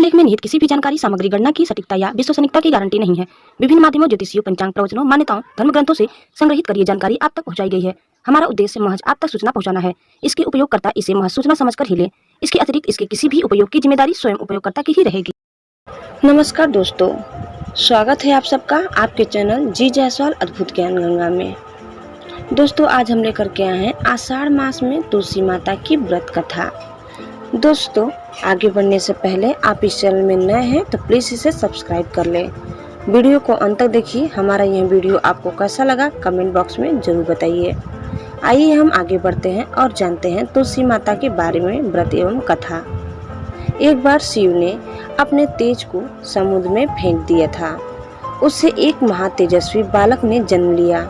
लेख में निहित किसी भी जानकारी, सामग्री, गणना की सटीकता या विश्वसनीयता की गारंटी नहीं है। विभिन्न माध्यमों, ज्योतिषियों, पंचांग, प्रवचनों, मान्यताओं, धर्म ग्रंथों से संग्रहित कर ये जानकारी आप तक पहुंचाई गई है। हमारा उद्देश्य महज आप तक सूचना पहुंचाना है। इसके उपयोगकर्ता इसे महज सूचना समझकर ही ले। इसके अतिरिक्त इसके किसी भी उपयोग की जिम्मेदारी स्वयं उपयोगकर्ता की ही रहेगी। नमस्कार दोस्तों, स्वागत है आप सबका आपके चैनल जी जायसवाल अद्भुत ज्ञान गंगा में। दोस्तों, आज हम लेकर के आए हैं आषाढ़ मास में तुलसी माता की व्रत कथा। दोस्तों, आगे बढ़ने से पहले आप इस चैनल में नए हैं तो प्लीज़ इसे सब्सक्राइब कर लें। वीडियो को अंत तक देखिए। हमारा यह वीडियो आपको कैसा लगा कमेंट बॉक्स में ज़रूर बताइए। आइए हम आगे बढ़ते हैं और जानते हैं तुलसी माता के बारे में व्रत एवं कथा। एक बार शिव ने अपने तेज को समुद्र में फेंक दिया था। उससे एक महातेजस्वी बालक ने जन्म लिया।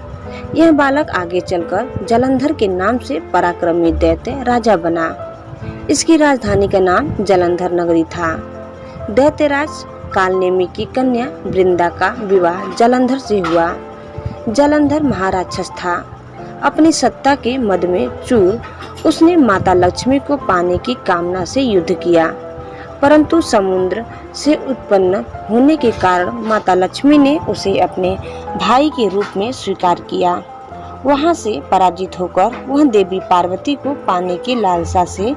यह बालक आगे चलकर जालंधर के नाम से पराक्रमी दैत्य राजा बना। इसकी राजधानी का नाम जालंधर नगरी था। दैत्यराज कालनेमी की कन्या वृंदा का विवाह जालंधर से हुआ। जालंधर महाराक्षस था। अपनी सत्ता के मद में चूर उसने माता लक्ष्मी को पाने की कामना से युद्ध किया, परंतु समुद्र से उत्पन्न होने के कारण माता लक्ष्मी ने उसे अपने भाई के रूप में स्वीकार किया। वहां से पराजित होकर वह देवी पार्वती को पाने की लालसा से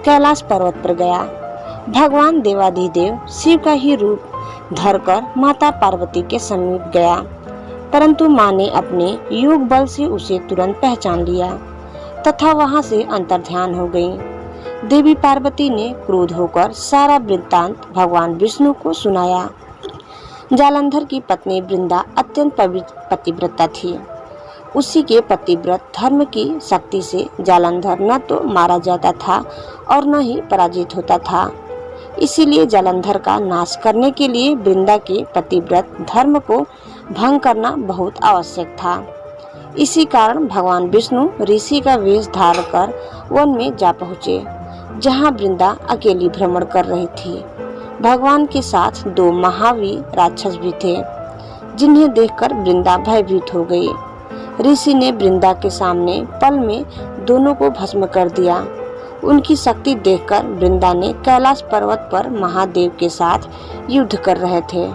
कैलाश पर्वत पर गया। भगवान देवाधिदेव शिव का ही रूप धरकर माता पार्वती के समीप गया, परंतु मां ने अपने योग बल से उसे तुरंत पहचान लिया तथा वहां से अंतर्ध्यान हो गई। देवी पार्वती ने क्रोध होकर सारा वृत्तांत भगवान विष्णु को सुनाया। जालंधर की पत्नी वृंदा अत्यंत पवित्र पतिव्रता थी। उसी के पतिव्रत धर्म की शक्ति से जालंधर न तो मारा जाता था और न ही पराजित होता था। इसीलिए जालंधर का नाश करने के लिए वृंदा के पतिव्रत धर्म को भंग करना बहुत आवश्यक था। इसी कारण भगवान विष्णु ऋषि का वेश धारण कर वन में जा पहुँचे, जहाँ वृंदा अकेली भ्रमण कर रही थी। भगवान के साथ दो महावीर राक्षस भी थे, जिन्हें देखकर वृंदा भयभीत हो गई। ऋषि ने वृंदा के सामने पल में दोनों को भस्म कर दिया। उनकी शक्ति देखकर वृंदा ने कैलाश पर्वत पर महादेव के साथ युद्ध कर रहे थे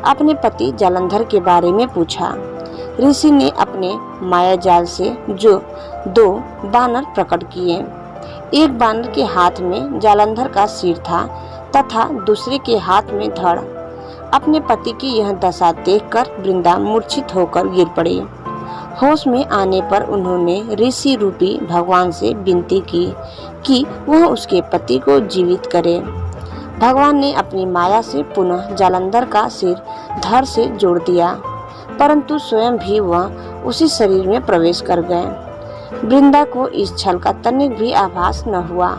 अपने पति जालंधर के बारे में पूछा। ऋषि ने अपने माया जाल से जो दो बानर प्रकट किए। एक बानर के हाथ में जालंधर का सिर था तथा दूसरे के हाथ में धड़। अपने पति की यह दशा देखकर वृंदा मूर्छित होकर गिर पड़ी। होश में आने पर उन्होंने ऋषि रूपी भगवान से विनती की कि वह उसके पति को जीवित करे। भगवान ने अपनी माया से पुनः जालंधर का सिर धड़ से जोड़ दिया, परंतु स्वयं भी वह उसी शरीर में प्रवेश कर गए। वृंदा को इस छल का तनिक भी आभास न हुआ।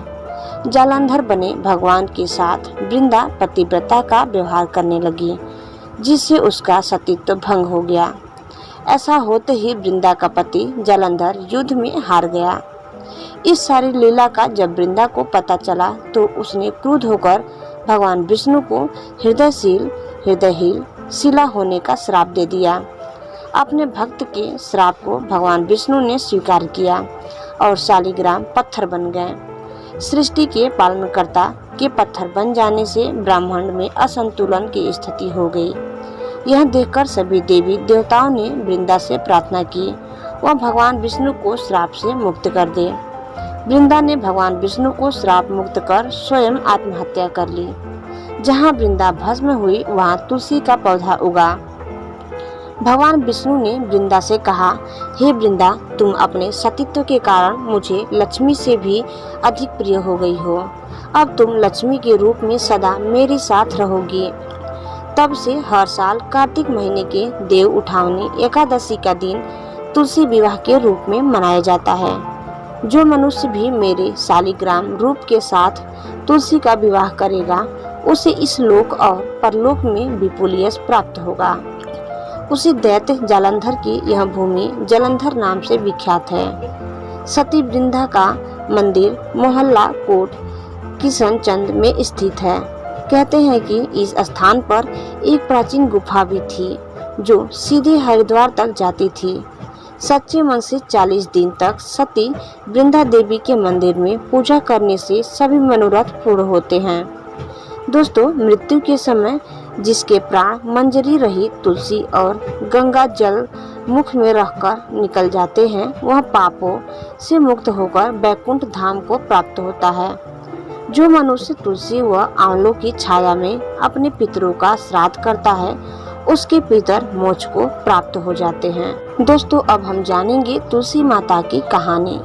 जालंधर बने भगवान के साथ वृंदा पतिव्रता का व्यवहार करने लगी, जिससे उसका सतीत्व भंग हो गया। ऐसा होते ही वृंदा का पति जालंधर युद्ध में हार गया। इस सारी लीला का जब वृंदा को पता चला तो उसने क्रुद्ध होकर भगवान विष्णु को हृदयहीन शिला होने का श्राप दे दिया। अपने भक्त के श्राप को भगवान विष्णु ने स्वीकार किया और शालिग्राम पत्थर बन गए। सृष्टि के पालनकर्ता के पत्थर बन जाने से ब्रह्मांड में असंतुलन की स्थिति हो गई। यह देखकर सभी देवी देवताओं ने वृंदा से प्रार्थना की वह भगवान विष्णु को श्राप से मुक्त कर दे। वृंदा ने भगवान विष्णु को श्राप मुक्त कर स्वयं आत्महत्या कर ली। जहाँ वृंदा भस्म हुई वहाँ तुलसी का पौधा उगा। भगवान विष्णु ने वृंदा से कहा, हे वृंदा, तुम अपने सतीत्व के कारण मुझे लक्ष्मी से भी अधिक प्रिय हो गई हो। अब तुम लक्ष्मी के रूप में सदा मेरे साथ रहोगी। तब से हर साल कार्तिक महीने के देव उठावनी एकादशी का दिन तुलसी विवाह के रूप में मनाया जाता है। जो मनुष्य भी मेरे शालिग्राम रूप के साथ तुलसी का विवाह करेगा, उसे इस लोक और परलोक में विपुल यश प्राप्त होगा। उसी दैत्य जालंधर की यह भूमि जालंधर नाम से विख्यात है। सती वृंदा का मंदिर मोहल्ला कोट किशनचंद में स्थित है। कहते हैं कि इस स्थान पर एक प्राचीन गुफा भी थी जो सीधे हरिद्वार तक जाती थी। सच्चे मन से 40 दिन तक सती वृंदा देवी के मंदिर में पूजा करने से सभी मनोरथ पूर्ण होते हैं। दोस्तों, मृत्यु के समय जिसके प्राण मंजरी रही तुलसी और गंगा जल मुख में रखकर निकल जाते हैं, वह पापों से मुक्त होकर बैकुंठ धाम को प्राप्त होता है। जो मनुष्य तुलसी व आंवलों की छाया में अपने पितरों का श्राद्ध करता है, उसके पितर मोक्ष को प्राप्त हो जाते हैं। दोस्तों, अब हम जानेंगे तुलसी माता की कहानी।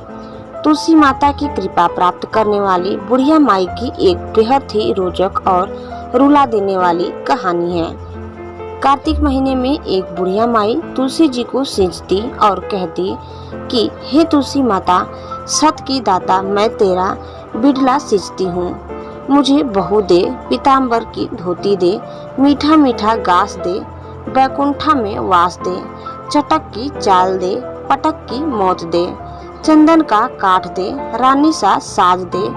तुलसी माता की कृपा प्राप्त करने वाली बुढ़िया माई की एक बेहद ही रोचक और रुला देने वाली कहानी है। कार्तिक महीने में एक बुढ़िया माई तुलसी जी को सींचती और कहती कि हे तुलसी माता, सत की दाता, मैं तेरा बिड़ला सींचती हूँ। मुझे बहू दे, पीताम्बर की धोती दे, मीठा मीठा घास दे, बैकुंठा में वास दे, चटक की चाल दे, पटक की मौत दे, चंदन का काठ दे, रानी सा साज दे,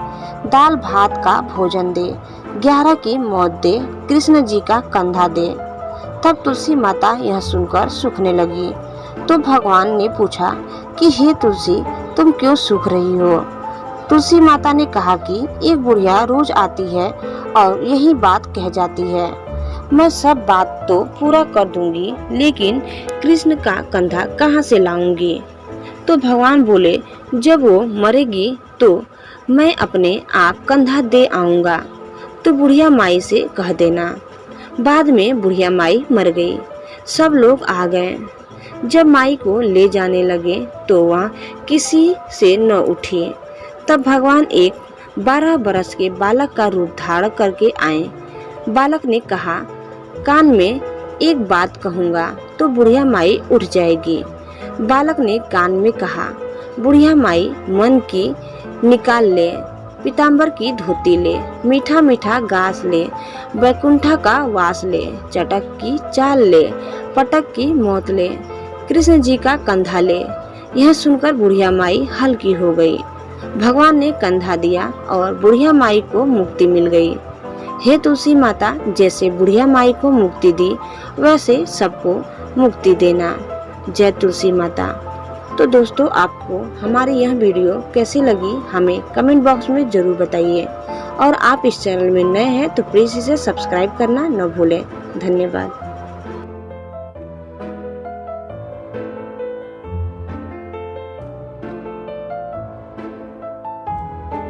दाल भात का भोजन दे, 11 की मौत दे, कृष्ण जी का कंधा दे। तब तुलसी माता यह सुनकर सूखने लगी। तो भगवान ने पूछा कि हे तुलसी, तुम क्यों सूख रही हो? तुलसी माता ने कहा कि एक बुढ़िया रोज आती है और यही बात कह जाती है, मैं सब बात तो पूरा कर दूंगी, लेकिन कृष्ण का कंधा कहाँ से लाऊंगी? तो भगवान बोले, जब वो मरेगी तो मैं अपने आप कंधा दे आऊंगा, तो बुढ़िया माई से कह देना। बाद में बुढ़िया माई मर गई। सब लोग आ गए। जब माई को ले जाने लगे तो वह किसी से न उठी। तब भगवान एक 12 बरस के बालक का रूप धारण करके आए। बालक ने कहा, कान में एक बात कहूँगा तो बुढ़िया माई उठ जाएगी। बालक ने कान में कहा, बुढ़िया माई मन की निकाल ले, पीताम्बर की धोती ले, मीठा मीठा घास ले, बैकुंठा का वास ले, चटक की चाल ले, पटक की मौत ले, कृष्ण जी का कंधा ले। यह सुनकर बुढ़िया माई हल्की हो गई। भगवान ने कंधा दिया और बुढ़िया माई को मुक्ति मिल गई। हे तुलसी माता, जैसे बुढ़िया माई को मुक्ति दी, वैसे सबको मुक्ति देना। जय तुलसी माता। तो दोस्तों, आपको हमारी यह वीडियो कैसी लगी हमें कमेंट बॉक्स में जरूर बताइए, और आप इस चैनल में नए हैं तो प्लीज़ इसे सब्सक्राइब करना न भूलें। धन्यवाद।